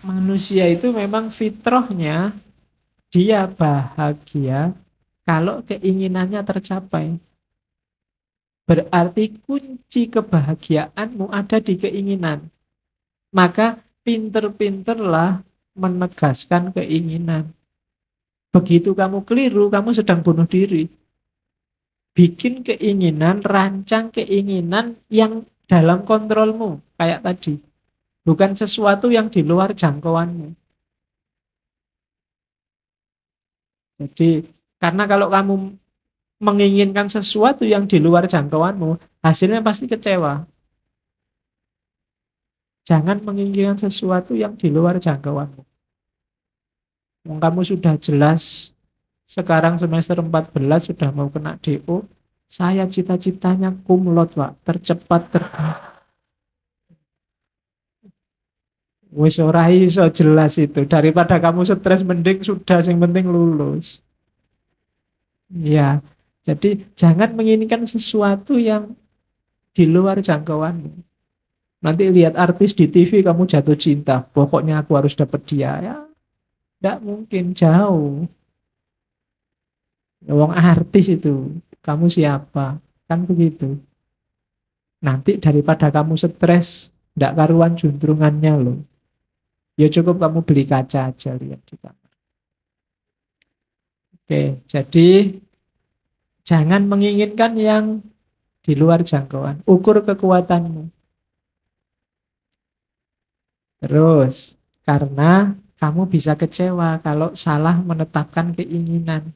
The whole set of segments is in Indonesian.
Manusia itu memang fitrahnya dia bahagia kalau keinginannya tercapai. Berarti kunci kebahagiaanmu ada di keinginan. Maka pinter-pinterlah menegaskan keinginan. Begitu kamu keliru, kamu sedang bunuh diri. Bikin keinginan, rancang keinginan yang dalam kontrolmu. Kayak tadi. Bukan sesuatu yang di luar jangkauanmu. Jadi, karena kalau kamu menginginkan sesuatu yang di luar jangkauanmu, hasilnya pasti kecewa. Jangan menginginkan sesuatu yang di luar jangkauanmu. Kamu sudah jelas, sekarang semester 14 sudah mau kena DO, saya cita-citanya kumlot, Pak, tercepat terbaik. Wis ora iso jelas itu. Daripada kamu stres, mending sudah, yang penting lulus. Ya, jadi jangan menginginkan sesuatu yang di luar jangkauanmu. Nanti lihat artis di TV kamu jatuh cinta. Pokoknya aku harus dapat dia. Ya, tidak mungkin, jauh. Wong artis itu, kamu siapa? Kan begitu. Nanti daripada kamu stres, tidak karuan juntrungannya loh. Ya cukup kamu beli kaca aja, lihat di kamar. Oke, jadi jangan menginginkan yang di luar jangkauan. Ukur kekuatanmu. Terus, karena kamu bisa kecewa kalau salah menetapkan keinginan.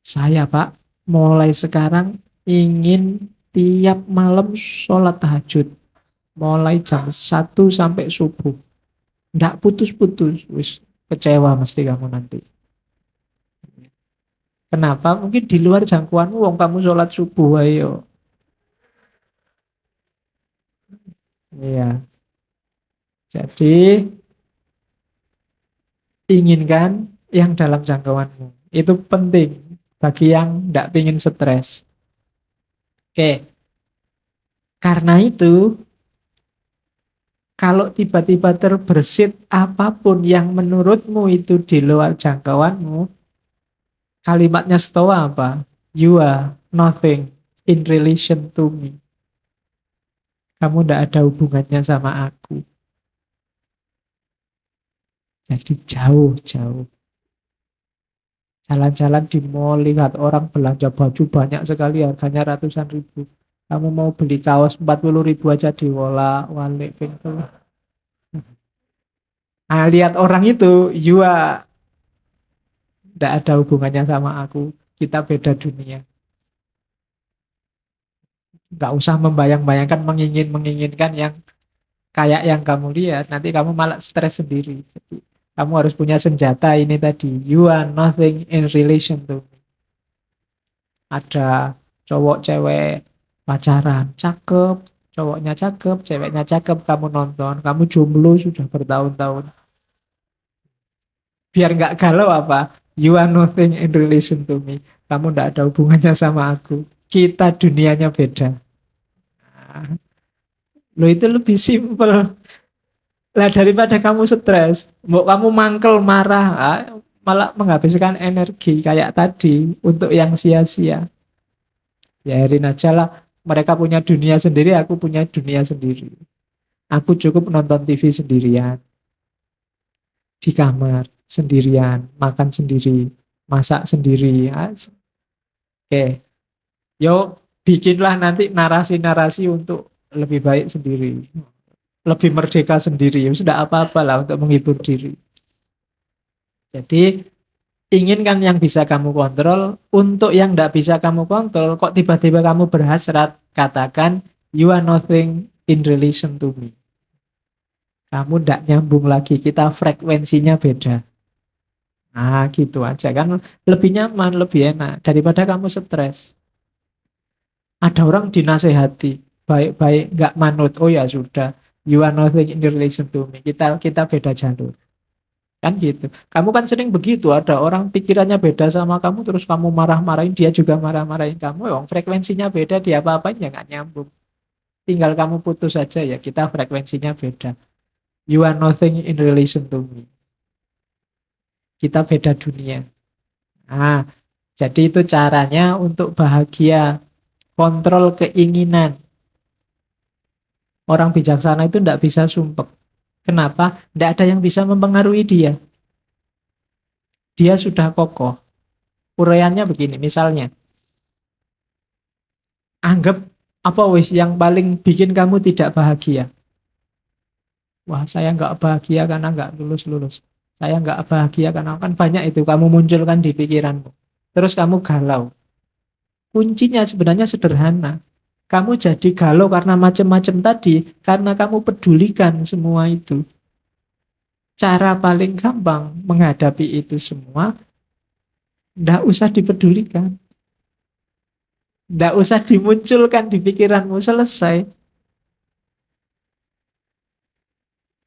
Saya, Pak, mulai sekarang ingin tiap malam sholat tahajud. Mulai jam 1 sampai subuh. Nggak putus-putus. Wis, kecewa mesti kamu nanti. Kenapa? Mungkin di luar jangkauanmu, wong kamu sholat subuh, ayo. Iya. Jadi, inginkan yang dalam jangkauanmu. Itu penting bagi yang tidak ingin stres. Oke, karena itu, kalau tiba-tiba terbersit apapun yang menurutmu itu di luar jangkauanmu, kalimatnya Stoa apa? You are nothing in relation to me. Kamu tidak ada hubungannya sama aku. Jadi jauh-jauh. Jalan-jalan di mall, lihat orang belanja baju banyak sekali, harganya ratusan ribu. Kamu mau beli kaos 40 ribu aja diwolak-walik pintu. Nah, lihat orang itu, you are tidak ada hubungannya sama aku. Kita beda dunia. Nggak usah membayang-bayangkan, menginginkan yang kayak yang kamu lihat. Nanti kamu malah stres sendiri. Jadi, kamu harus punya senjata ini tadi. You are nothing in relation to me. Ada cowok cewek pacaran, cakep. Cowoknya cakep, ceweknya cakep. Kamu nonton, kamu jomblo sudah bertahun-tahun. Biar nggak galau apa? You are nothing in relation to me. Kamu nggak ada hubungannya sama aku. Kita dunianya beda. Nah, lo itu lebih simpel. Lah daripada kamu stres, mau kamu mangkel marah, malah menghabiskan energi kayak tadi untuk yang sia-sia. Biarin aja lah. Mereka punya dunia sendiri, aku punya dunia sendiri. Aku cukup nonton TV sendirian. Di kamar sendirian, makan sendiri, masak sendiri. Oke, yuk bikinlah nanti narasi-narasi untuk lebih baik sendiri, lebih merdeka sendiri. Ya sudah apa-apalah untuk menghibur diri. Jadi inginkan yang bisa kamu kontrol. Untuk yang tidak bisa kamu kontrol, kok tiba-tiba kamu berhasrat, katakan you are nothing in relation to me. Kamu tidak nyambung lagi, kita frekuensinya beda. Nah gitu aja kan, lebih nyaman, lebih enak daripada kamu stres. Ada orang dinasehati baik-baik nggak manut, oh ya sudah, you are nothing in relation to me, kita beda jalur. Kan gitu. Kamu kan sering begitu, ada orang pikirannya beda sama kamu, terus kamu marah-marahin, dia juga marah-marahin kamu. Frekuensinya beda, dia apa-apain ya nggak nyambung. tinggal kamu putus saja ya, kita frekuensinya beda. You are nothing in relation to me. Kita beda dunia. Nah, jadi itu caranya untuk bahagia. Kontrol keinginan. Orang bijaksana itu tidak bisa sumpek. Kenapa? Tidak ada yang bisa mempengaruhi dia. Dia sudah kokoh. Uraiannya begini, misalnya. Anggap apa wis yang paling bikin kamu tidak bahagia? Wah, saya nggak bahagia karena nggak lulus-lulus. Saya nggak bahagia karena kan banyak itu kamu munculkan di pikiranmu. Terus kamu galau. Kuncinya sebenarnya sederhana. Kamu jadi galau karena macam-macam tadi, karena kamu pedulikan semua itu. Cara paling gampang menghadapi itu semua, nggak usah dipedulikan. Nggak usah dimunculkan di pikiranmu, selesai.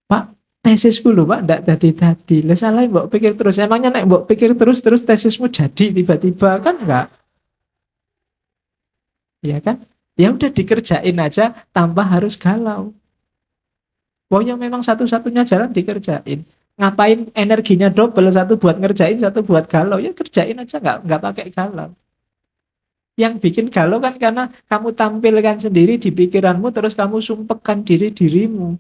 Pak, tesisku lho Pak, ndak dadi-dadi. Lah salah mbok pikir terus. Emangnya nek mbok pikir terus tesismu jadi tiba-tiba kan enggak? Ya kan? Ya udah dikerjain aja tanpa harus galau. Pokoknya memang satu-satunya jalan dikerjain. Ngapain energinya double, satu buat ngerjain, satu buat galau. Ya kerjain aja, nggak pakai galau. Yang bikin galau kan karena kamu tampilkan sendiri di pikiranmu, terus kamu sumpekkan dirimu.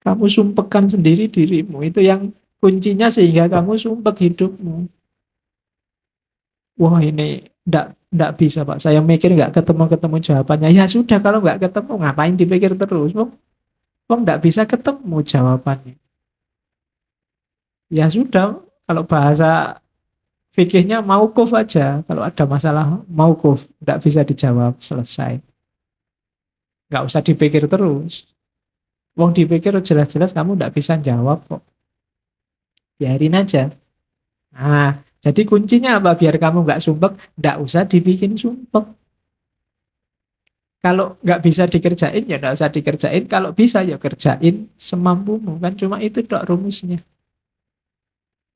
Kamu sumpekkan sendiri dirimu. Itu yang kuncinya sehingga kamu sumpek hidupmu. Wah ini nggak bisa Pak. Saya mikir nggak ketemu jawabannya. Ya sudah kalau nggak ketemu ngapain dipikir terus? Wong nggak bisa ketemu jawabannya. Ya sudah kalau bahasa fikihnya maukuf aja. Kalau ada masalah maukuf nggak bisa dijawab selesai. Nggak usah dipikir terus. Wong dipikir jelas-jelas kamu nggak bisa jawab kok. Biarin aja. Nah, jadi kuncinya apa? Biar kamu nggak sumpek, nggak usah dibikin sumpek. Kalau nggak bisa dikerjain, ya nggak usah dikerjain. Kalau bisa, ya kerjain semampumu. Kan cuma itu dok rumusnya.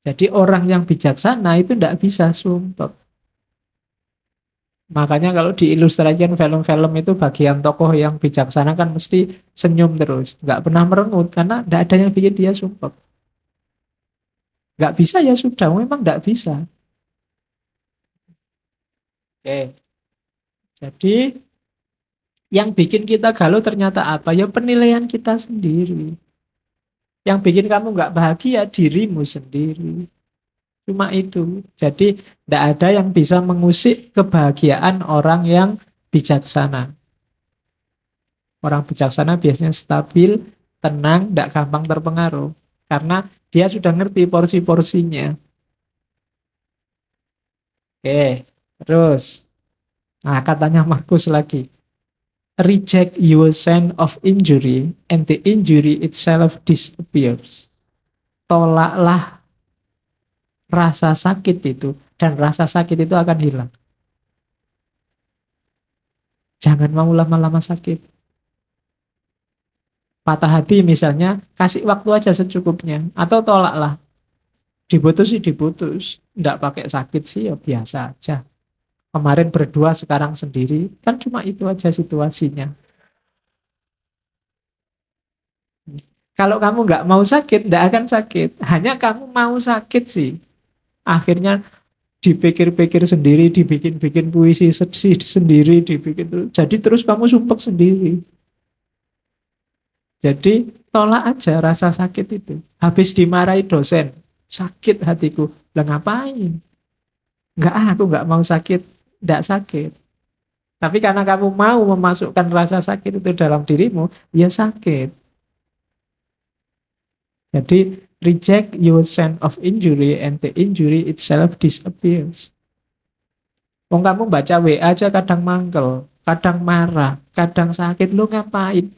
Jadi orang yang bijaksana itu nggak bisa sumpek. Makanya kalau diilustrasikan film-film itu bagian tokoh yang bijaksana kan mesti senyum terus. Nggak pernah merengut karena nggak ada yang bikin dia sumpek. Nggak bisa ya sudah, memang nggak bisa. Oke, jadi yang bikin kita galau ternyata apa? Ya penilaian kita sendiri. Yang bikin kamu nggak bahagia dirimu sendiri. Cuma itu. Jadi tidak ada yang bisa mengusik kebahagiaan orang yang bijaksana. Orang bijaksana biasanya stabil, tenang, tidak gampang terpengaruh. Karena dia sudah ngerti porsi-porsinya. Oke, terus. Nah, katanya Markus lagi. Reject your sense of injury and the injury itself disappears. Tolaklah rasa sakit itu dan rasa sakit itu akan hilang. Jangan mau lama-lama sakit. Patah hati misalnya, kasih waktu aja secukupnya atau tolaklah. Diputus sih diputus, nggak pakai sakit sih ya biasa aja. Kemarin berdua, sekarang sendiri, kan cuma itu aja situasinya. Kalau kamu nggak mau sakit, nggak akan sakit. Hanya kamu mau sakit sih. Akhirnya dipikir-pikir sendiri, dibikin-bikin puisi sendiri, dibikin. Jadi terus kamu sumpek sendiri. Jadi tolak aja rasa sakit itu. Habis dimarahi dosen, sakit hatiku. Lah ngapain? Nggak, aku nggak mau sakit. Nggak sakit. Tapi karena kamu mau memasukkan rasa sakit itu dalam dirimu, ya sakit. Jadi reject your sense of injury and the injury itself disappears. Wong kamu baca WA aja kadang mangkel, kadang marah, kadang sakit, lu ngapain?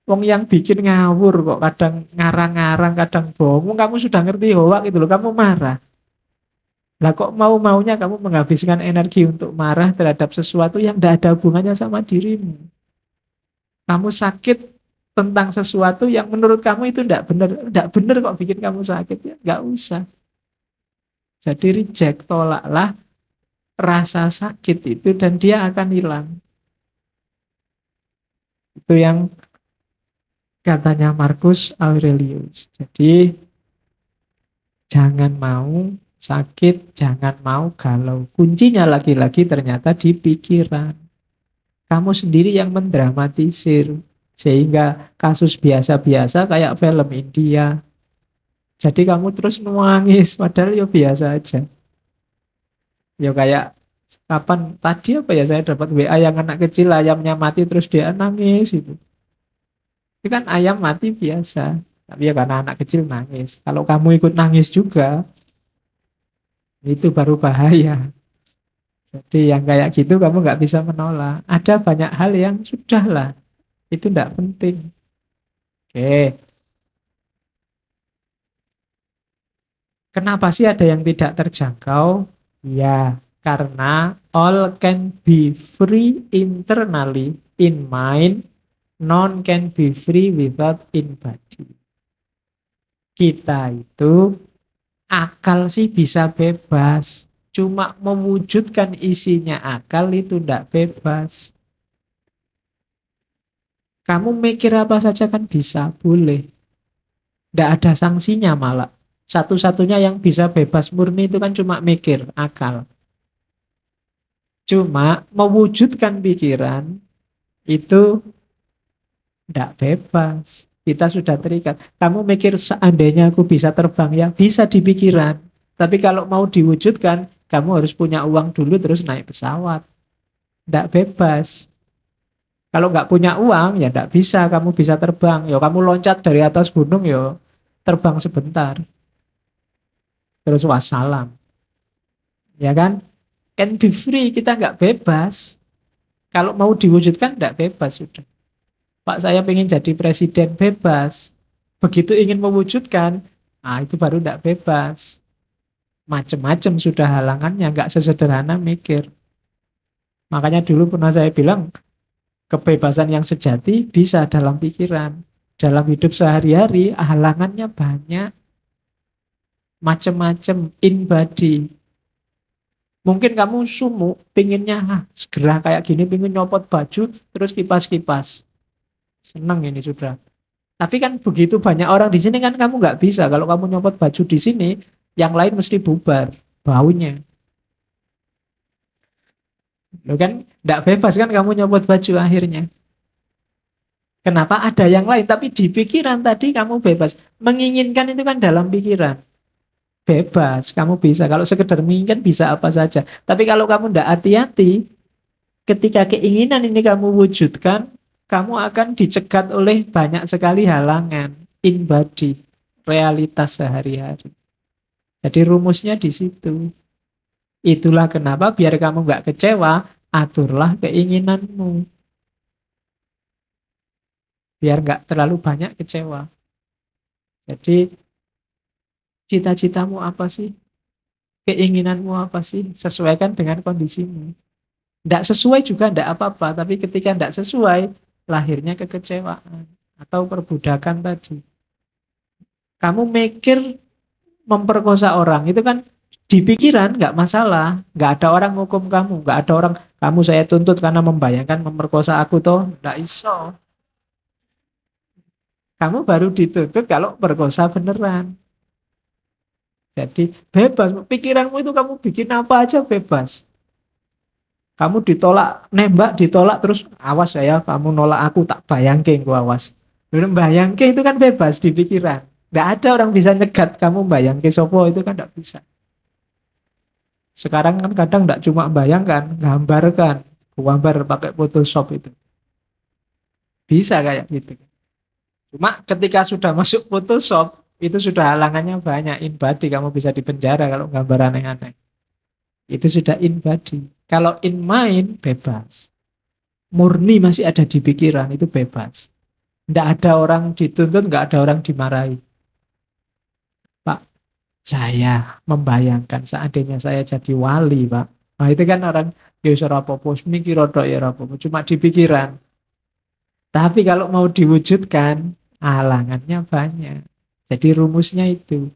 Wong yang bikin ngawur kok, kadang ngarang-ngarang, kadang bohong. Wong kamu sudah ngerti hoak itu loh, kamu marah. Lah kok mau-maunya kamu menghabiskan energi untuk marah terhadap sesuatu yang tidak ada hubungannya sama dirimu. Kamu sakit tentang sesuatu yang menurut kamu itu tidak benar kok bikin kamu sakit ya, nggak usah. Jadi reject, tolaklah rasa sakit itu dan dia akan hilang. Itu yang katanya Marcus Aurelius. Jadi jangan mau sakit, jangan mau galau. Kuncinya lagi-lagi ternyata di pikiran. Kamu sendiri yang mendramatisir. Sehingga kasus biasa-biasa kayak film India. Jadi kamu terus nangis, padahal ya biasa aja. Ya kayak kapan tadi apa ya saya dapat WA yang anak kecil ayamnya mati terus dia nangis itu. Itu kan ayam mati biasa. Tapi ya karena anak kecil nangis. Kalau kamu ikut nangis juga, itu baru bahaya. Jadi yang kayak gitu kamu nggak bisa menolak. Ada banyak hal yang sudah lah. Itu tidak penting. Oke. Kenapa sih ada yang tidak terjangkau? Ya, karena all can be free internally in mind, none can be free without in body. Kita itu akal sih bisa bebas, cuma mewujudkan isinya akal itu tidak bebas. Kamu mikir apa saja kan bisa, boleh. Tidak ada sanksinya malah. Satu-satunya yang bisa bebas murni itu kan cuma mikir, akal. Cuma mewujudkan pikiran itu tidak bebas. Kita sudah terikat. Kamu mikir seandainya aku bisa terbang ya, bisa di pikiran. Tapi kalau mau diwujudkan, kamu harus punya uang dulu terus naik pesawat. Tidak bebas. Kalau nggak punya uang ya tidak bisa. Kamu bisa terbang. Ya kamu loncat dari atas gunung ya terbang sebentar. Terus wassalam. Ya kan? Can be free. Kita nggak bebas. Kalau mau diwujudkan tidak bebas sudah. Pak saya ingin jadi presiden bebas. Begitu ingin mewujudkan, nah itu baru tidak bebas. Macam-macam sudah halangannya, nggak sesederhana mikir. Makanya dulu pernah saya bilang, kebebasan yang sejati bisa dalam pikiran. Dalam hidup sehari-hari, halangannya banyak. Macam-macam, in body. Mungkin kamu sumuk, pinginnya segera kayak gini, pingin nyopot baju, terus kipas-kipas. Senang ini sudah. Tapi kan begitu banyak orang di sini kan kamu nggak bisa. Kalau kamu nyopot baju di sini, yang lain mesti bubar baunya. Lo kan nggak bebas kan kamu nyopot baju akhirnya. Kenapa ada yang lain? Tapi di pikiran tadi kamu bebas. Menginginkan itu kan dalam pikiran. Bebas, kamu bisa. Kalau sekedar menginginkan bisa apa saja. Tapi kalau kamu nggak hati-hati, ketika keinginan ini kamu wujudkan, kamu akan dicegat oleh banyak sekali halangan. In body, realitas sehari-hari. Jadi rumusnya di situ. Itulah kenapa biar kamu nggak kecewa, aturlah keinginanmu. Biar nggak terlalu banyak kecewa. Jadi cita-citamu apa sih? Keinginanmu apa sih? Sesuaikan dengan kondisimu. Tidak sesuai juga tidak apa-apa, tapi ketika tidak sesuai, lahirnya kekecewaan atau perbudakan tadi. Kamu mikir memperkosa orang, itu kan di pikiran nggak masalah, nggak ada orang hukum kamu, nggak ada orang kamu saya tuntut karena membayangkan memperkosa aku toh, nggak iso. Kamu baru dituntut kalau perkosa beneran. Jadi bebas, pikiranmu itu kamu bikin apa aja bebas. Kamu ditolak, nembak ditolak terus awas ya, kamu nolak aku tak bayangke gua awas. Belum bayangke itu kan bebas di pikiran. Nggak ada orang bisa nyegat kamu bayangke sopo itu kan nggak bisa. Sekarang kan kadang nggak cuma bayangkan, gambarkan, gambar pakai Photoshop itu. Bisa kayak gitu. Cuma ketika sudah masuk Photoshop, itu sudah halangannya banyak. In body kamu bisa dipenjara kalau gambar aneh-aneh. Itu sudah in body. Kalau in mind, bebas. Murni masih ada di pikiran, itu bebas. Tidak ada orang dituntut, nggak ada orang dimarahi. Pak, saya membayangkan seandainya saya jadi wali, Pak. Nah itu kan orang, ya rapopo, mikir rodok ya rapopo. Cuma di pikiran. Tapi kalau mau diwujudkan, halangannya banyak. Jadi rumusnya itu,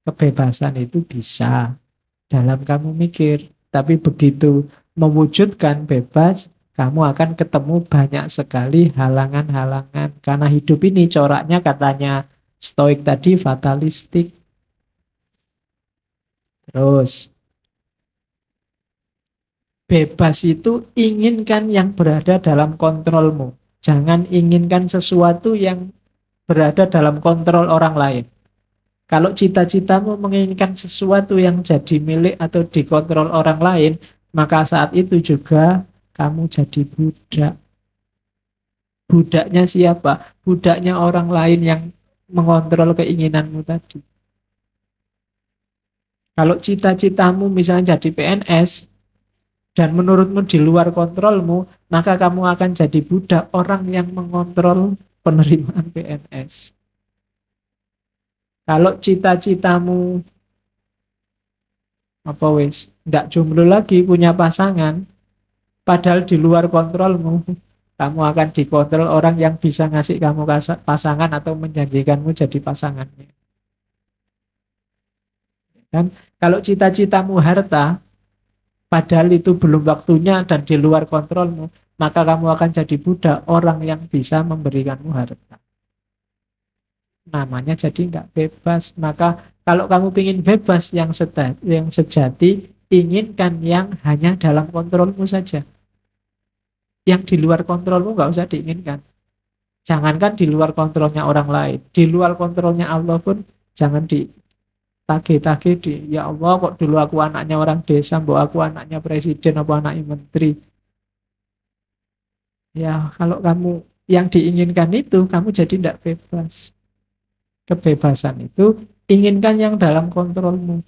kebebasan itu bisa dalam kamu mikir. Tapi begitu mewujudkan bebas, kamu akan ketemu banyak sekali halangan-halangan. Karena hidup ini coraknya katanya Stoik tadi fatalistik. Terus, bebas itu inginkan yang berada dalam kontrolmu. Jangan inginkan sesuatu yang berada dalam kontrol orang lain. Kalau cita-citamu menginginkan sesuatu yang jadi milik atau dikontrol orang lain, maka saat itu juga kamu jadi budak. Budaknya siapa? Budaknya orang lain yang mengontrol keinginanmu tadi. Kalau cita-citamu misalnya jadi PNS, dan menurutmu di luar kontrolmu, maka kamu akan jadi budak orang yang mengontrol penerimaan PNS. Kalau cita-citamu apa wis, nggak jomblo lagi, punya pasangan, padahal di luar kontrolmu, kamu akan dikontrol orang yang bisa ngasih kamu pasangan atau menjanjikanmu jadi pasangannya. Dan kalau cita-citamu harta, padahal itu belum waktunya dan di luar kontrolmu, maka kamu akan jadi budak orang yang bisa memberikanmu harta. Namanya jadi nggak bebas. Maka kalau kamu ingin bebas yang sejati, inginkan yang hanya dalam kontrolmu saja. Yang di luar kontrolmu nggak usah diinginkan. Jangankan di luar kontrolnya orang lain, di luar kontrolnya Allah pun jangan ditagih-tagih ya Allah kok dulu aku anaknya orang desa, mbok aku anaknya presiden apa anaknya menteri. Ya kalau kamu yang diinginkan itu, kamu jadi tidak bebas. Kebebasan itu inginkan yang dalam kontrolmu.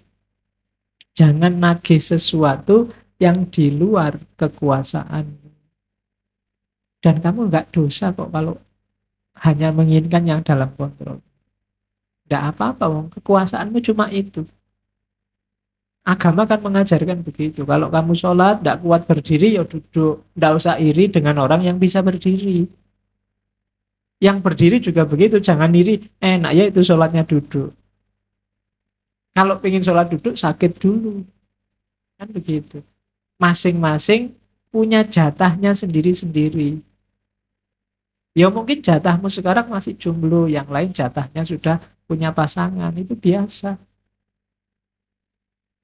Jangan nagih sesuatu yang di luar kekuasaanmu. Dan kamu nggak dosa kok kalau hanya menginginkan yang dalam kontrol. Nggak apa-apa, kekuasaanmu cuma itu. Agama kan mengajarkan begitu. Kalau kamu sholat, nggak kuat berdiri, ya duduk. Nggak usah iri dengan orang yang bisa berdiri. Yang berdiri juga begitu, jangan iri, enak ya itu sholatnya duduk. Kalau pengen sholat duduk, sakit dulu. Kan begitu. Masing-masing punya jatahnya sendiri-sendiri. Ya mungkin jatahmu sekarang masih jomblo, yang lain jatahnya sudah punya pasangan, itu biasa.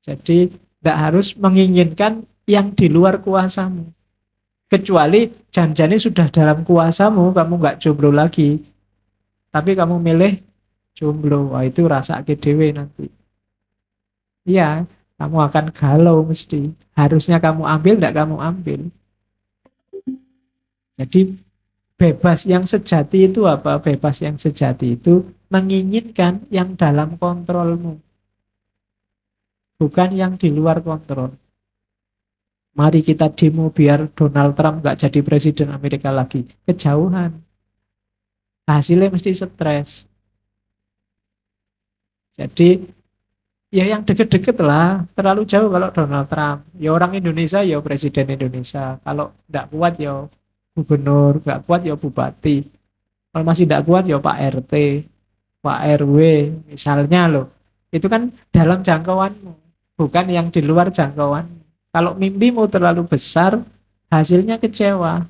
Jadi tidak harus menginginkan yang di luar kuasamu. Kecuali janjane sudah dalam kuasamu, kamu nggak jomblo lagi. Tapi kamu milih jomblo, wah itu rasa dewe nanti. Iya, kamu akan galau mesti. Harusnya kamu ambil, tidak kamu ambil. Jadi bebas yang sejati itu apa? Bebas yang sejati itu menginginkan yang dalam kontrolmu. Bukan yang di luar kontrol. Mari kita demo biar Donald Trump nggak jadi presiden Amerika lagi. Kejauhan. Hasilnya mesti stres. Jadi ya yang deket-deket lah. Terlalu jauh kalau Donald Trump. Ya orang Indonesia ya presiden Indonesia. Kalau nggak kuat ya gubernur. Nggak kuat ya bupati. Kalau masih nggak kuat ya Pak RT, Pak RW. Misalnya loh. Itu kan dalam jangkauanmu. Bukan yang di luar jangkauanmu. Kalau mimpimu terlalu besar, hasilnya kecewa.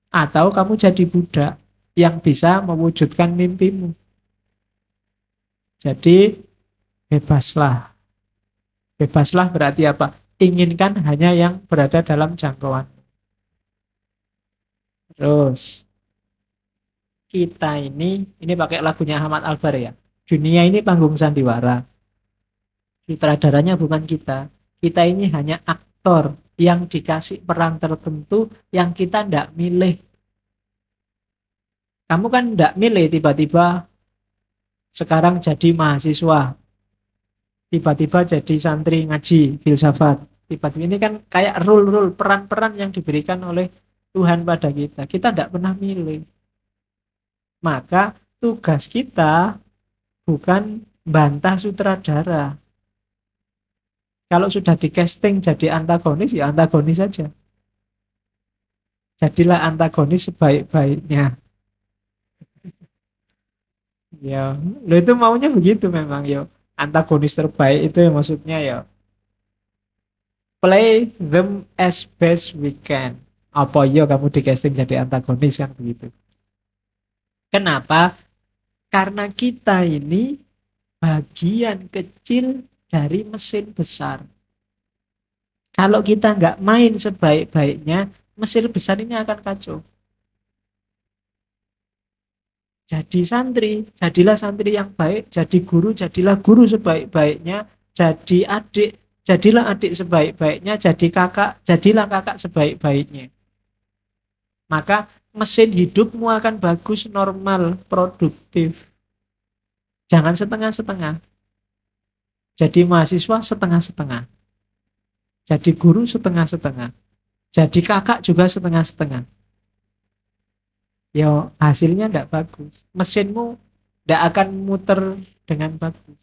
Atau kamu jadi budak yang bisa mewujudkan mimpimu. Jadi, bebaslah. Bebaslah berarti apa? Inginkan hanya yang berada dalam jangkauan. Terus, kita ini pakai lagunya Ahmad Albar ya. Dunia ini panggung sandiwara. Sutradaranya bukan kita. Kita ini hanya aktor yang dikasih peran tertentu yang kita tidak milih. Kamu kan tidak milih tiba-tiba sekarang jadi mahasiswa, tiba-tiba jadi santri ngaji, filsafat. Tiba-tiba ini kan kayak rule-rule, peran-peran yang diberikan oleh Tuhan pada kita. Kita tidak pernah milih. Maka tugas kita bukan bantah sutradara. Kalau sudah di casting jadi antagonis, ya antagonis saja. Jadilah antagonis sebaik-baiknya. Ya, lo itu maunya begitu memang ya. Antagonis terbaik itu ya maksudnya ya play them as best we can. Apa iya kamu di casting jadi antagonis kan begitu. Kenapa? Karena kita ini bagian kecil dari mesin besar. Kalau kita nggak main sebaik-baiknya, mesin besar ini akan kacau. Jadi santri, jadilah santri yang baik, jadi guru, jadilah guru sebaik-baiknya, jadi adik, jadilah adik sebaik-baiknya, jadi kakak, jadilah kakak sebaik-baiknya. Maka mesin hidupmu akan bagus, normal, produktif. Jangan setengah-setengah. Jadi mahasiswa setengah-setengah. Jadi guru setengah-setengah. Jadi kakak juga setengah-setengah. Ya hasilnya tidak bagus. Mesinmu tidak akan muter dengan bagus.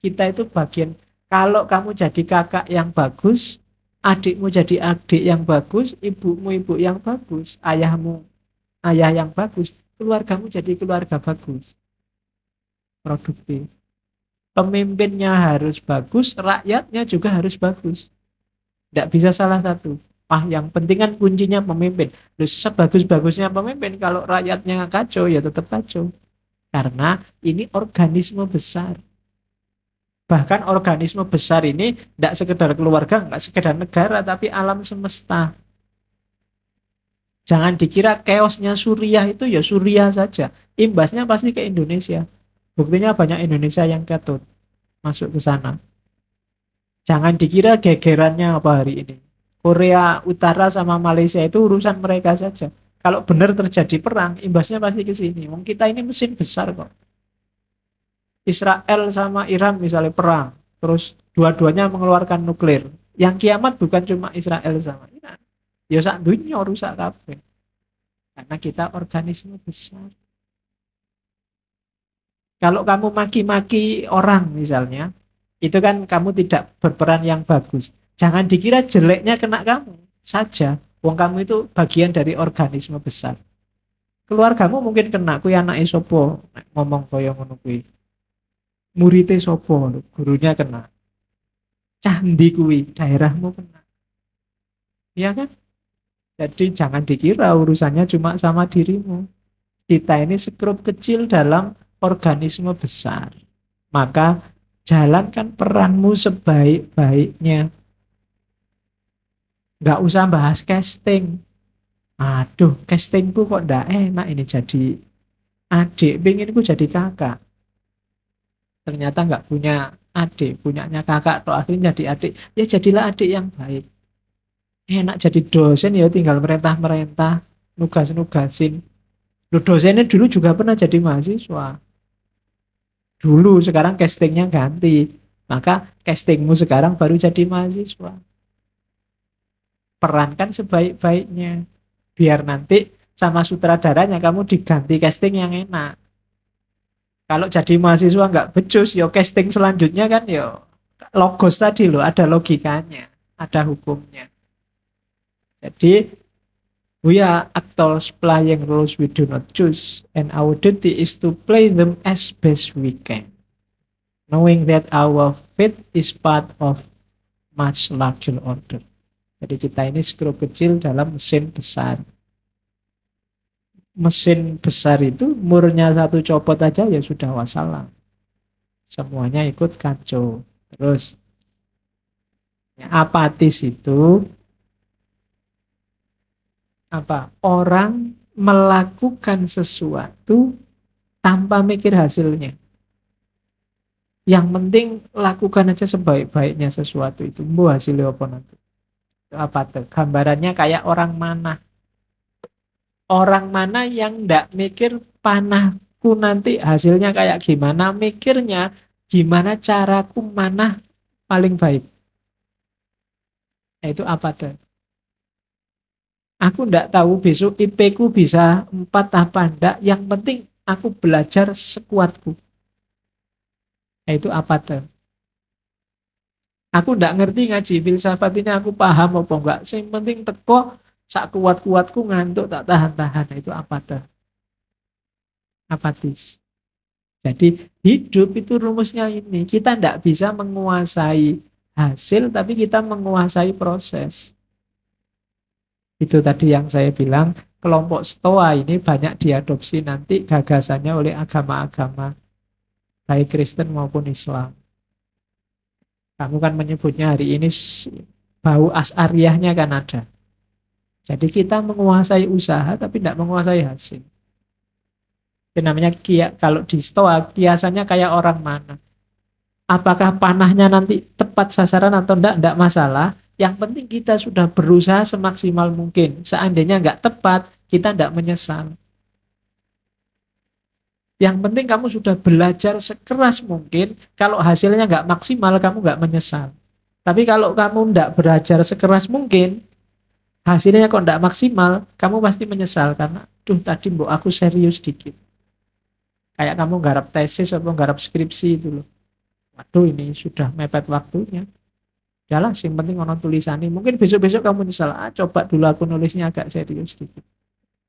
Kita itu bagian, kalau kamu jadi kakak yang bagus, adikmu jadi adik yang bagus, ibumu ibu yang bagus, ayahmu ayah yang bagus, keluargamu jadi keluarga bagus, produktif. Pemimpinnya harus bagus, rakyatnya juga harus bagus. Tidak bisa salah satu. Yang penting kan kuncinya pemimpin. Terus sebagus-bagusnya pemimpin, kalau rakyatnya kacau, ya tetap kacau. Karena ini organisme besar. Bahkan organisme besar ini tidak sekedar keluarga, tidak sekedar negara, tapi alam semesta. Jangan dikira chaosnya Suriah itu ya Suriah saja. Imbasnya pasti ke Indonesia. Buktinya banyak Indonesia yang ketut masuk ke sana. Jangan dikira gegerannya apa hari ini. Korea Utara sama Malaysia itu urusan mereka saja. Kalau benar terjadi perang, imbasnya pasti ke sini. Wong kita ini mesin besar kok. Israel sama Iran misalnya perang, terus dua-duanya mengeluarkan nuklir. Yang kiamat bukan cuma Israel sama Iran. Ya sak dunia rusak kabeh. Karena kita organisme besar. Kalau kamu maki-maki orang misalnya, itu kan kamu tidak berperan yang bagus. Jangan dikira jeleknya kena kamu saja. Wong kamu itu bagian dari organisme besar. Keluargamu mungkin kena, kuwi anake sapa ngomong kaya ngono kuwi. Muridé sapa, gurunya kena. Candi kuwi, daerahmu kena. Iya kan? Jadi jangan dikira urusannya cuma sama dirimu. Kita ini sekrup kecil dalam organisme besar. Maka jalankan peranmu sebaik-baiknya. Nggak usah bahas casting. Aduh, castingku kok ndak enak ini jadi adik, penginku jadi kakak. Ternyata nggak punya adik, punyanya kakak, atau akhirnya jadi adik. Ya jadilah adik yang baik. Enak jadi dosen ya tinggal merentah-merentah, nugas-nugasin. Lu dosennya dulu juga pernah jadi mahasiswa. Dulu, sekarang castingnya ganti. Maka castingmu sekarang baru jadi mahasiswa. Perankan sebaik-baiknya. Biar nanti sama sutradaranya kamu diganti casting yang enak. Kalau jadi mahasiswa nggak becus, yo casting selanjutnya kan yo logos tadi loh, ada logikanya, ada hukumnya. Jadi we are actors playing roles we do not choose, and our duty is to play them as best we can, knowing that our fate is part of much larger order. Jadi kita ini skrup kecil dalam mesin besar. Mesin besar itu murnya satu copot aja ya sudah wassalam. Semuanya ikut kacau. Terus apatis itu apa? Orang melakukan sesuatu tanpa mikir hasilnya. Yang penting lakukan aja sebaik-baiknya sesuatu itu. Mbok hasilnya apa nanti? Itu apa tuh? Gambarannya kayak orang mana? Orang mana yang ndak mikir panahku nanti hasilnya kayak gimana? Mikirnya gimana caraku manah paling baik. Nah, itu apa tuh? Aku ndak tahu besok IP ku bisa 4 apa ndak. Yang penting aku belajar sekuatku. Nah, itu apa tuh? Aku ndak ngerti ngaji filsafat ini, aku paham apa enggak. Yang penting teko sak kuat-kuatku ngantuk tak tahan-tahan. Nah, itu apa tuh? Apatis. Jadi hidup itu rumusnya ini. Kita ndak bisa menguasai hasil, tapi kita menguasai proses. Itu tadi yang saya bilang, kelompok Stoa ini banyak diadopsi nanti gagasannya oleh agama-agama, baik Kristen maupun Islam. Kamu kan menyebutnya hari ini bau as'ariyahnya kan ada. Jadi kita menguasai usaha tapi tidak menguasai hasil. Itu namanya kalau di Stoa kiasannya kayak orang mana. Apakah panahnya nanti tepat sasaran atau enggak masalah. Yang penting kita sudah berusaha semaksimal mungkin. Seandainya enggak tepat, kita enggak menyesal. Yang penting kamu sudah belajar sekeras mungkin. Kalau hasilnya enggak maksimal, kamu enggak menyesal. Tapi kalau kamu enggak belajar sekeras mungkin, hasilnya kok enggak maksimal, kamu pasti menyesal. Karena, tadi mbok aku serius dikit. Kayak kamu garap tesis atau garap skripsi itu loh. Waduh, ini sudah mepet waktunya. Jalan sih, penting ono tulisannya. Mungkin besok-besok kamu menyesal. Coba dulu aku nulisnya agak serius sedikit.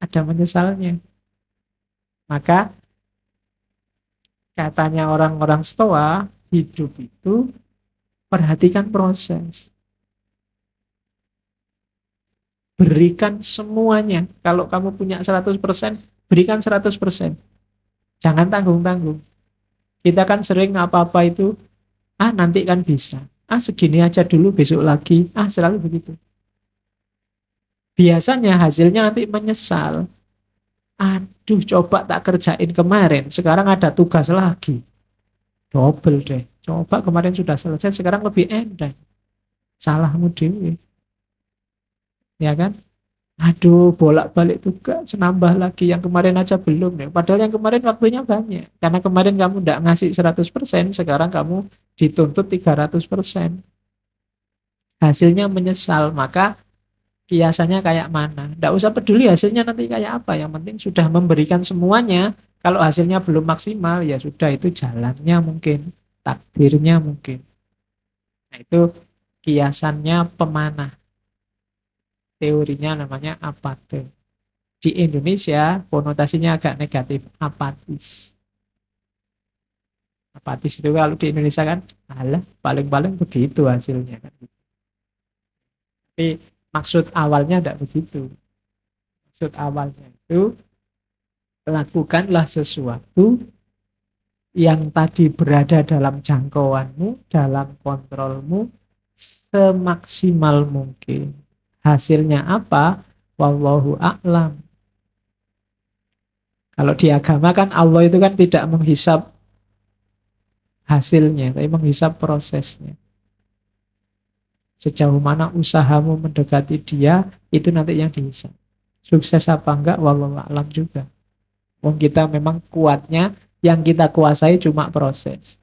Ada menyesalnya. Maka katanya orang-orang Stoa, hidup itu perhatikan proses. Berikan semuanya. Kalau kamu punya 100%, berikan 100%. Jangan tanggung-tanggung. Kita kan sering apa-apa itu, nanti kan bisa. Segini aja dulu, besok lagi. Selalu begitu. Biasanya hasilnya nanti menyesal. Aduh, coba tak kerjain kemarin. Sekarang ada tugas lagi. Double deh. Coba kemarin sudah selesai, sekarang lebih enteng. Salahmu dewe. Ya kan? Aduh, bolak-balik tugas, nambah lagi. Yang kemarin aja belum ya. Padahal yang kemarin waktunya banyak. Karena kemarin kamu tidak ngasih 100%, sekarang kamu dituntut 300%. Hasilnya menyesal, maka kiasannya kayak mana. Tidak usah peduli hasilnya nanti kayak apa. Yang penting sudah memberikan semuanya. Kalau hasilnya belum maksimal, ya sudah, itu jalannya mungkin. Takdirnya mungkin. Nah, itu kiasannya pemanah. Teorinya namanya apate. Di Indonesia konotasinya agak negatif, apatis. Apatis itu kalau di Indonesia kan, alah, paling-paling begitu hasilnya kan. Tapi maksud awalnya tidak begitu. Maksud awalnya itu, lakukanlah sesuatu yang tadi berada dalam jangkauanmu, dalam kontrolmu, semaksimal mungkin. Hasilnya apa? Wallahu a'lam. Kalau di agama kan Allah itu kan tidak menghisap hasilnya, tapi menghisap prosesnya. Sejauh mana usahamu mendekati dia, itu nanti yang dihisap. Sukses apa enggak, wallahu a'lam juga. Wong kita memang kuatnya, yang kita kuasai cuma proses.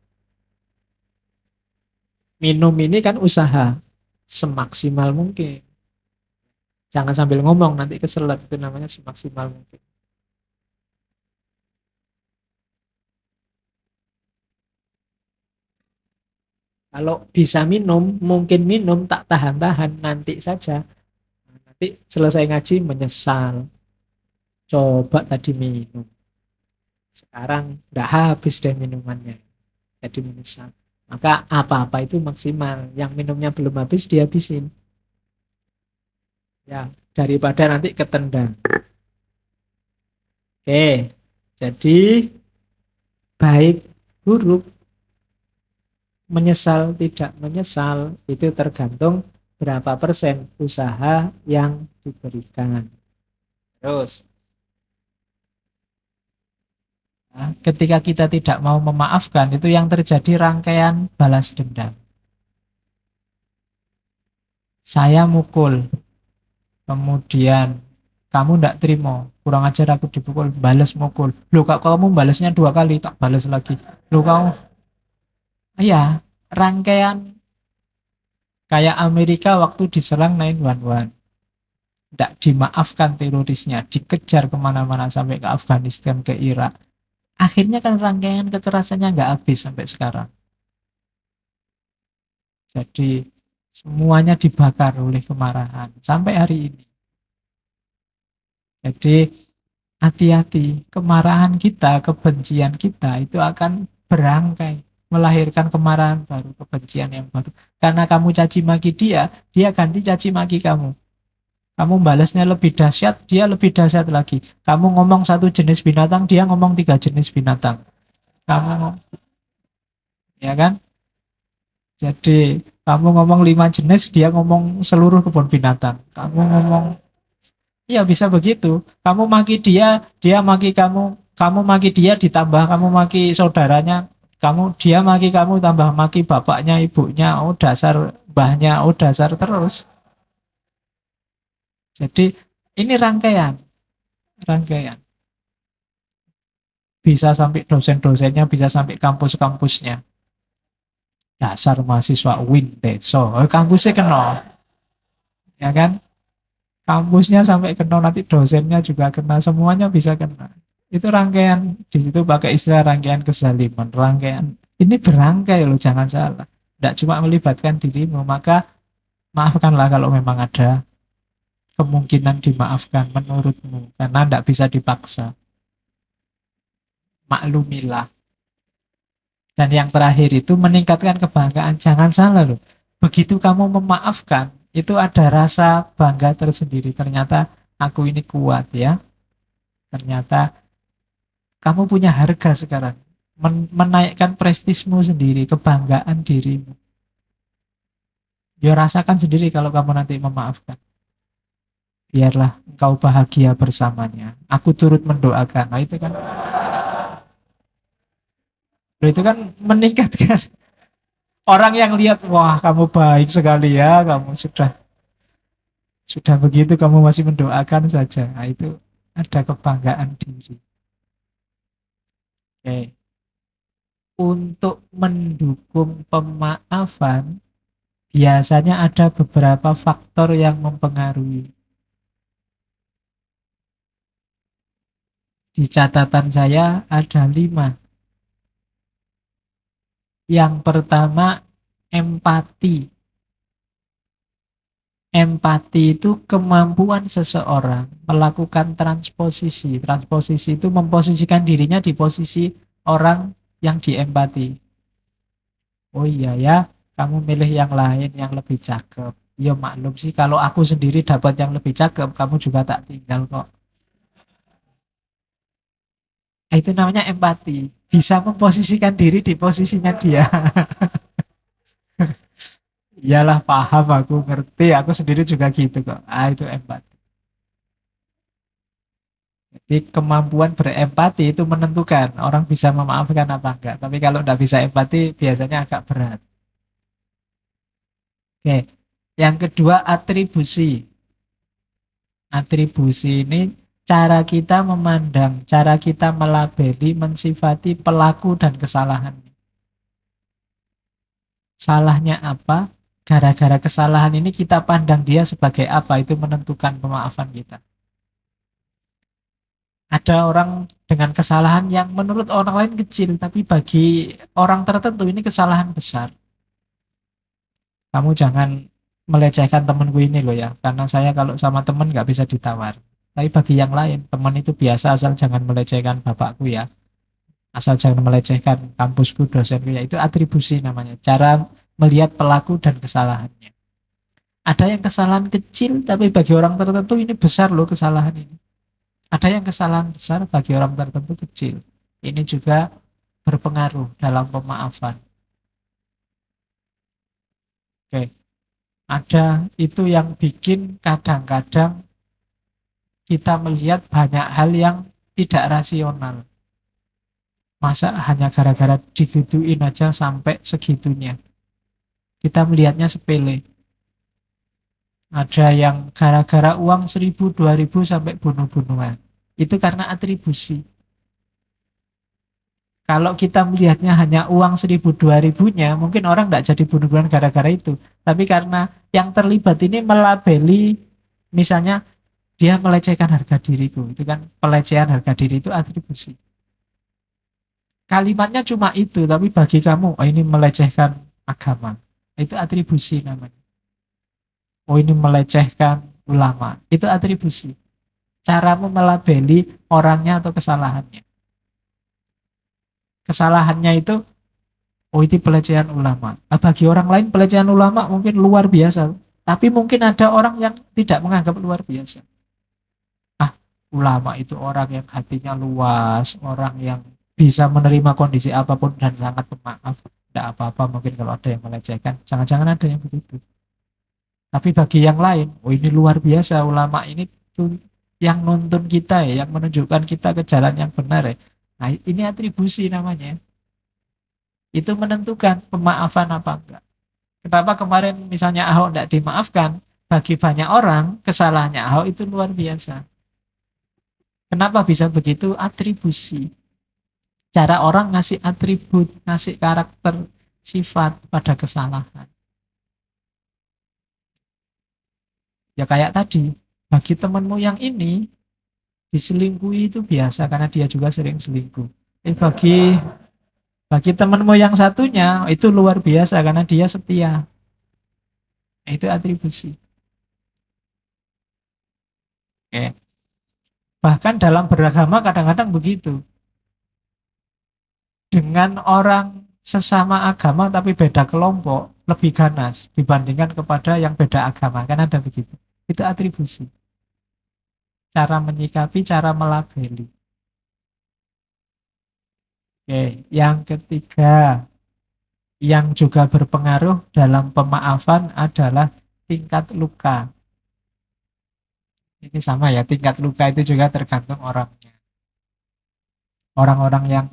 Minum ini kan usaha, semaksimal mungkin. Jangan sambil ngomong, nanti keselak. Itu namanya semaksimal mungkin. Kalau bisa minum, mungkin minum, tak tahan-tahan, nanti saja. Nanti selesai ngaji menyesal. Coba tadi minum. Sekarang udah habis deh minumannya. Jadi menyesal. Maka apa-apa itu maksimal. Yang minumnya belum habis, dihabisin. Ya, daripada nanti ketendang. Oke, jadi baik buruk, menyesal tidak menyesal, itu tergantung berapa persen usaha yang diberikan. Terus, ketika kita tidak mau memaafkan, itu yang terjadi rangkaian balas dendam. Saya mukul, kemudian kamu tidak terima, kurang ajar aku dipukul, balas mukul. Loh, kak, kamu balasnya 2 kali, tak balas lagi. Loh, kamu, iya, rangkaian kayak Amerika waktu diserang 9/11. Tidak dimaafkan terorisnya, dikejar kemana-mana sampai ke Afghanistan, ke Irak. Akhirnya kan rangkaian kekerasannya nggak habis sampai sekarang. Jadi semuanya dibakar oleh kemarahan sampai hari ini. Jadi hati-hati, kemarahan kita, kebencian kita itu akan berangkai, melahirkan kemarahan baru, kebencian yang baru. Karena kamu caci maki dia, dia ganti caci maki kamu. Kamu balasnya lebih dahsyat, dia lebih dahsyat lagi. Kamu ngomong satu jenis binatang, dia ngomong tiga jenis binatang. Kamu, ya kan? Jadi kamu ngomong lima jenis, dia ngomong seluruh kebun binatang. Kamu ngomong, iya bisa begitu. Kamu maki dia, dia maki kamu. Kamu maki dia, ditambah kamu maki saudaranya. Dia maki kamu, tambah maki bapaknya, ibunya. Oh dasar mbahnya, oh dasar terus. Jadi ini rangkaian, rangkaian. Bisa sampai dosen-dosennya, bisa sampai kampus-kampusnya. Dasar mahasiswa Winteso. Kampusnya kena, ya kan? Kampusnya sampai kena, nanti dosennya juga kena, semuanya bisa kena. Itu rangkaian, di situ pakai istilah rangkaian kezaliman, rangkaian. Ini berangkai loh, jangan salah. Tidak cuma melibatkan dirimu, maka maafkanlah kalau memang ada kemungkinan dimaafkan menurutmu, karena tidak bisa dipaksa. Maklumilah. Dan yang terakhir itu meningkatkan kebanggaan. Jangan salah loh. Begitu kamu memaafkan, itu ada rasa bangga tersendiri. Ternyata aku ini kuat ya. Ternyata kamu punya harga sekarang. Menaikkan prestismu sendiri, kebanggaan dirimu. Ya rasakan sendiri kalau kamu nanti memaafkan. Biarlah engkau bahagia bersamanya. Aku turut mendoakan. Nah itu kan meningkatkan. Orang yang lihat, wah kamu baik sekali ya, kamu sudah begitu kamu masih mendoakan saja. Nah, itu ada kebanggaan diri. Oke. Untuk mendukung pemaafan, biasanya ada beberapa faktor yang mempengaruhi. Di catatan saya ada 5. Yang pertama, empati. Empati itu kemampuan seseorang melakukan transposisi. Transposisi itu memposisikan dirinya di posisi orang yang diempati. Oh iya ya, kamu milih yang lain yang lebih cakep. Ya maklum sih, kalau aku sendiri dapat yang lebih cakep, kamu juga tak tinggal kok. Nah, itu namanya empati. Bisa memposisikan diri di posisinya dia. Iyalah paham, aku ngerti, aku sendiri juga gitu kok. Ah itu empati. Jadi kemampuan berempati itu menentukan orang bisa memaafkan apa enggak. Tapi kalau enggak bisa empati biasanya agak berat. Oke. Yang kedua atribusi. Atribusi ini cara kita memandang, cara kita melabeli, mensifati pelaku dan kesalahan. Salahnya apa? Gara-gara kesalahan ini kita pandang dia sebagai apa, itu menentukan pemaafan kita. Ada orang dengan kesalahan yang menurut orang lain kecil, tapi bagi orang tertentu ini kesalahan besar. Kamu jangan melecehkan temanku ini loh ya, karena saya kalau sama teman nggak bisa ditawar. Tapi bagi yang lain, teman itu biasa, asal jangan melecehkan bapakku ya, asal jangan melecehkan kampusku, dosenku ya, itu atribusi namanya. Cara melihat pelaku dan kesalahannya. Ada yang kesalahan kecil, tapi bagi orang tertentu ini besar loh kesalahan ini. Ada yang kesalahan besar bagi orang tertentu kecil. Ini juga berpengaruh dalam pemaafan. Oke, ada itu yang bikin kadang-kadang kita melihat banyak hal yang tidak rasional. Masa hanya gara-gara digituin aja sampai segitunya. Kita melihatnya sepele. Ada yang gara-gara uang 1.000, 2.000 sampai bunuh-bunuhan. Itu karena atribusi. Kalau kita melihatnya hanya uang 1.000, 2.000-nya, mungkin orang tidak jadi bunuh-bunuhan gara-gara itu. Tapi karena yang terlibat ini melabeli, misalnya dia melecehkan harga diriku. Itu kan pelecehan harga diri, itu atribusi. Kalimatnya cuma itu, tapi bagi kamu, oh ini melecehkan agama. Itu atribusi namanya. Oh ini melecehkan ulama. Itu atribusi. Caramu melabeli orangnya atau kesalahannya. Kesalahannya itu, oh itu pelecehan ulama. Nah, bagi orang lain pelecehan ulama mungkin luar biasa. Tapi mungkin ada orang yang tidak menganggap luar biasa. Ah, ulama itu orang yang hatinya luas, orang yang bisa menerima kondisi apapun dan sangat pemaaf. Tidak apa-apa mungkin kalau ada yang melecehkan. Jangan-jangan ada yang begitu. Tapi bagi yang lain, oh ini luar biasa ulama ini tuh yang nuntun kita ya, yang menunjukkan kita ke jalan yang benar ya. Nah, ini atribusi namanya. Itu menentukan pemaafan apa enggak. Kenapa kemarin misalnya Ahok tidak dimaafkan? Bagi banyak orang, kesalahannya Ahok itu luar biasa. Kenapa bisa begitu? Atribusi. Cara orang ngasih atribut, ngasih karakter, sifat pada kesalahan. Ya kayak tadi, bagi temanmu yang ini, diselingkuhi itu biasa karena dia juga sering selingkuh. Bagi temanmu yang satunya, itu luar biasa karena dia setia. Nah, itu atribusi. Oke. Bahkan dalam beragama kadang-kadang begitu. Dengan orang sesama agama tapi beda kelompok, lebih ganas dibandingkan kepada yang beda agama. Kan ada begitu. Itu atribusi. Cara menyikapi, cara melabeli. Oke, yang ketiga, yang juga berpengaruh dalam pemaafan adalah tingkat luka. Ini sama ya, tingkat luka itu juga tergantung orangnya. Orang-orang yang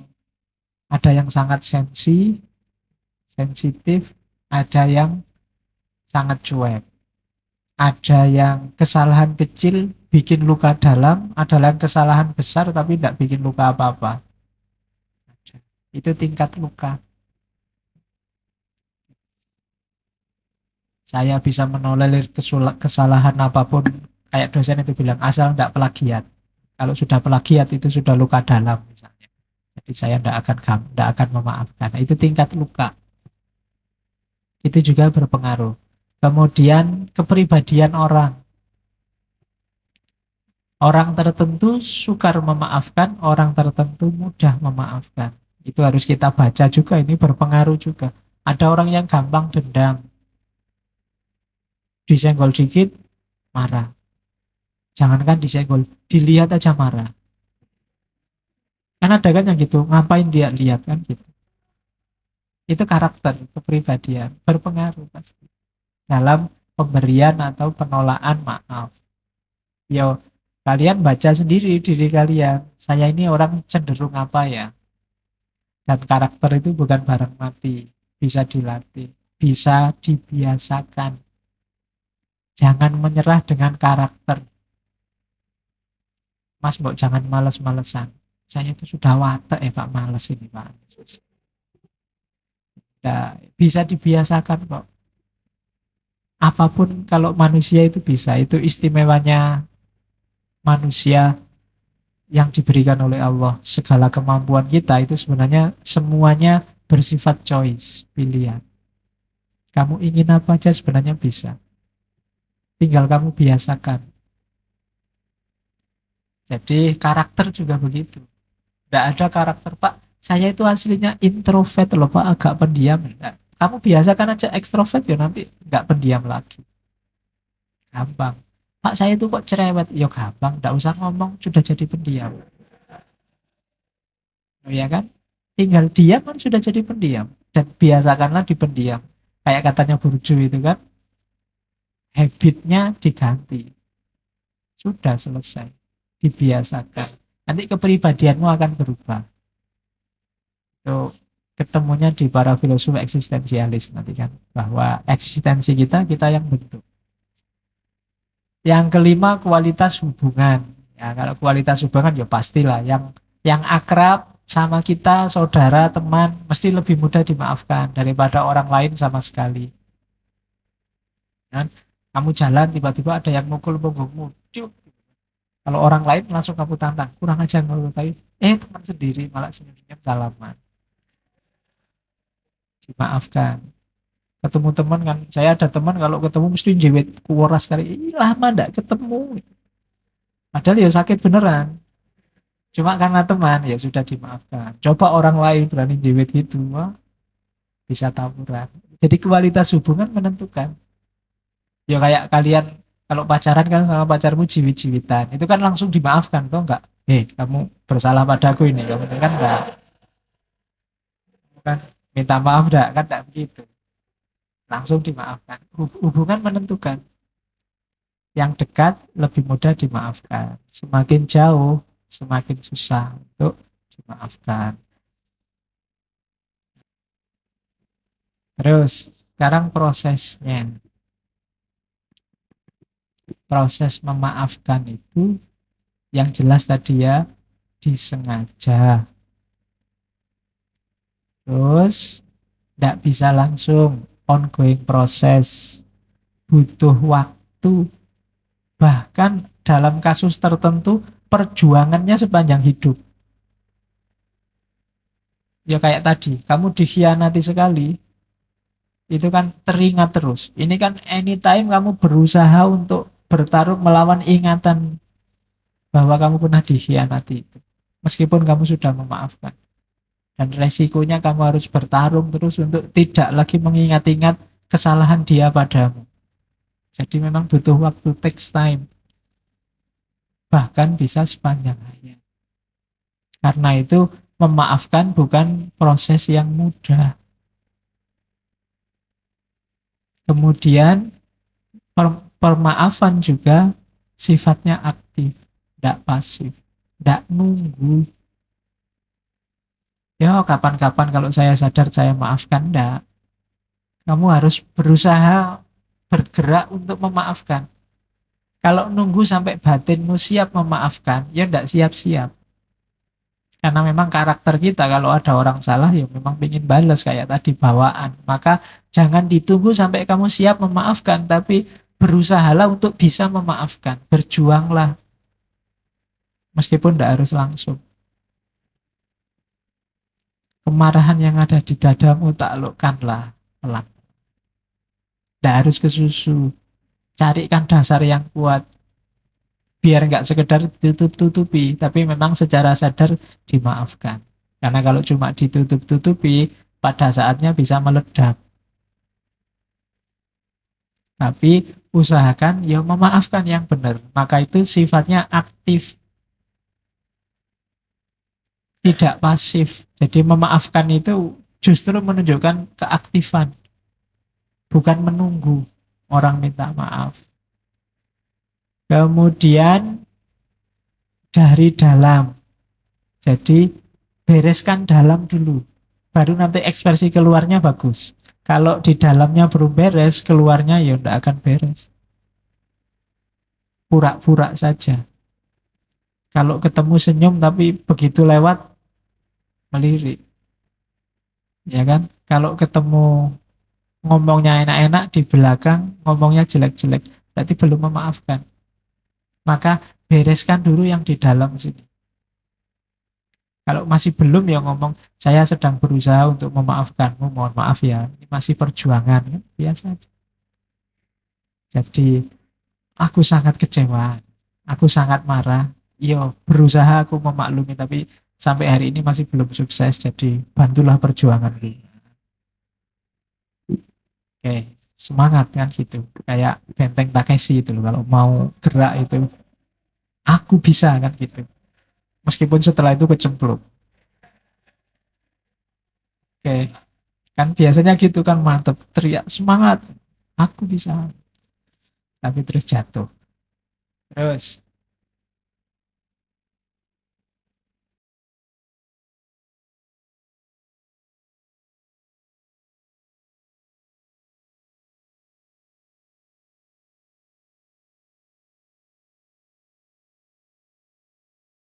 ada yang sangat sensitif, ada yang sangat cuek. Ada yang kesalahan kecil bikin luka dalam, ada yang kesalahan besar tapi tidak bikin luka apa-apa. Itu tingkat luka. Saya bisa menolerir kesalahan apapun, kayak dosen itu bilang, asal tidak plagiat. Kalau sudah plagiat itu sudah luka dalam misalnya. Jadi saya tidak akan memaafkan. Nah, itu tingkat luka. Itu juga berpengaruh. Kemudian kepribadian orang. Orang tertentu sukar memaafkan, orang tertentu mudah memaafkan. Itu harus kita baca juga, ini berpengaruh juga. Ada orang yang gampang dendam, disenggol dikit, marah. Jangankan disenggol, dilihat aja marah. Kan ada kan yang gitu, ngapain dia lihat kan gitu. Itu karakter, kepribadian, berpengaruh pasti. Dalam pemberian atau penolakan maaf. Yo, kalian baca sendiri diri kalian. Saya ini orang cenderung apa ya? Dan karakter itu bukan barang mati, bisa dilatih, bisa dibiasakan. Jangan menyerah dengan karakter. Mas, mbok jangan males-malesan. Saya itu sudah watek ya Pak, males ini Pak. Nah, bisa dibiasakan kok. Apapun kalau manusia itu bisa, itu istimewanya manusia yang diberikan oleh Allah. Segala kemampuan kita itu sebenarnya semuanya bersifat choice, pilihan. Kamu ingin apa aja sebenarnya bisa. Tinggal kamu biasakan. Jadi karakter juga begitu. Tidak ada karakter, Pak, saya itu aslinya introvert loh Pak, agak pendiam. Nah, kamu biasakan aja ekstrovert ya nanti nggak pendiam lagi. Gampang. Pak, saya itu kok cerewet. Ya gampang, nggak usah ngomong, sudah jadi pendiam. Oh, ya kan? Tinggal diam kan sudah jadi pendiam. Dan biasakanlah di pendiam. Kayak katanya Burju itu kan, habitnya diganti. Sudah selesai. Dibiasakan. Nanti kepribadianmu akan berubah. Itu ketemunya di para filosof eksistensialis nanti kan. Bahwa eksistensi kita yang bentuk. Yang kelima, kualitas hubungan. Ya, kalau kualitas hubungan ya pastilah yang akrab sama kita, saudara, teman, mesti lebih mudah dimaafkan daripada orang lain sama sekali. Dan kamu jalan tiba-tiba ada yang mukul punggungmu. Cuk. Kalau orang lain langsung kamu tantang, kurang aja ngelukai. Teman sendiri malah senyum-senyum salaman. Dimaafkan. Ketemu teman kan, saya ada teman kalau ketemu mesti jewet kuoras kali. Lama ndak ketemu. Padahal ya sakit beneran. Cuma karena teman ya sudah dimaafkan. Coba orang lain berani jewet gitu, wah, bisa tawuran. Jadi kualitas hubungan menentukan. Ya kayak kalian kalau pacaran kan sama pacarmu jiwit-jiwitan, itu kan langsung dimaafkan, toh enggak? Kamu bersalah padaku ini, kamu ini kan enggak, kan minta maaf enggak, kan enggak begitu. Langsung dimaafkan. Hubungan menentukan. Yang dekat lebih mudah dimaafkan. Semakin jauh, semakin susah untuk dimaafkan. Terus, sekarang prosesnya. Proses memaafkan itu yang jelas tadi ya, disengaja. Terus, tidak bisa langsung ongoing proses. Butuh waktu. Bahkan dalam kasus tertentu, perjuangannya sepanjang hidup. Ya kayak tadi, kamu dikhianati sekali, itu kan teringat terus. Ini kan anytime kamu berusaha untuk bertarung melawan ingatan bahwa kamu pernah dikhianati itu. Meskipun kamu sudah memaafkan. Dan resikonya kamu harus bertarung terus untuk tidak lagi mengingat-ingat kesalahan dia padamu. Jadi memang butuh waktu, takes time. Bahkan bisa sepanjang hayat. Karena itu memaafkan bukan proses yang mudah. Kemudian permaafan juga sifatnya aktif, tidak pasif, tidak nunggu. Ya kapan-kapan kalau saya sadar saya maafkan, tidak. Kamu harus berusaha bergerak untuk memaafkan. Kalau nunggu sampai batinmu siap memaafkan, ya tidak siap-siap. Karena memang karakter kita kalau ada orang salah ya memang ingin balas kayak tadi bawaan. Maka jangan ditunggu sampai kamu siap memaafkan, tapi berusahalah untuk bisa memaafkan. Berjuanglah. Meskipun tidak harus langsung. Kemarahan yang ada di dadamu taklukkanlah pelan. Tidak harus ke susu. Carikan dasar yang kuat. Biar nggak sekedar ditutup-tutupi, tapi memang secara sadar dimaafkan. Karena kalau cuma ditutup-tutupi, pada saatnya bisa meledak. Tapi usahakan ya memaafkan yang benar. Maka itu sifatnya aktif, tidak pasif. Jadi memaafkan itu justru menunjukkan keaktifan, bukan menunggu orang minta maaf. Kemudian dari dalam. Jadi bereskan dalam dulu. Baru nanti ekspresi keluarnya bagus. Kalau di dalamnya belum beres, keluarnya ya tidak akan beres. Pura-pura saja. Kalau ketemu senyum tapi begitu lewat melirik. Ya kan? Kalau ketemu ngomongnya enak-enak, di belakang ngomongnya jelek-jelek, berarti belum memaafkan. Maka bereskan dulu yang di dalam sini. Kalau masih belum ya ngomong, saya sedang berusaha untuk memaafkanmu, mohon maaf ya, ini masih perjuangan, kan? Biasa aja. Jadi aku sangat kecewa, aku sangat marah, yo berusaha aku memaklumi, tapi sampai hari ini masih belum sukses, jadi bantulah perjuanganku. Oke, semangat kan gitu, kayak Benteng Takeshi itu loh, kalau mau gerak itu, aku bisa kan gitu. Meskipun setelah itu kecemplung. Oke, kan biasanya gitu kan mantep, teriak semangat, aku bisa, tapi terus jatuh. Terus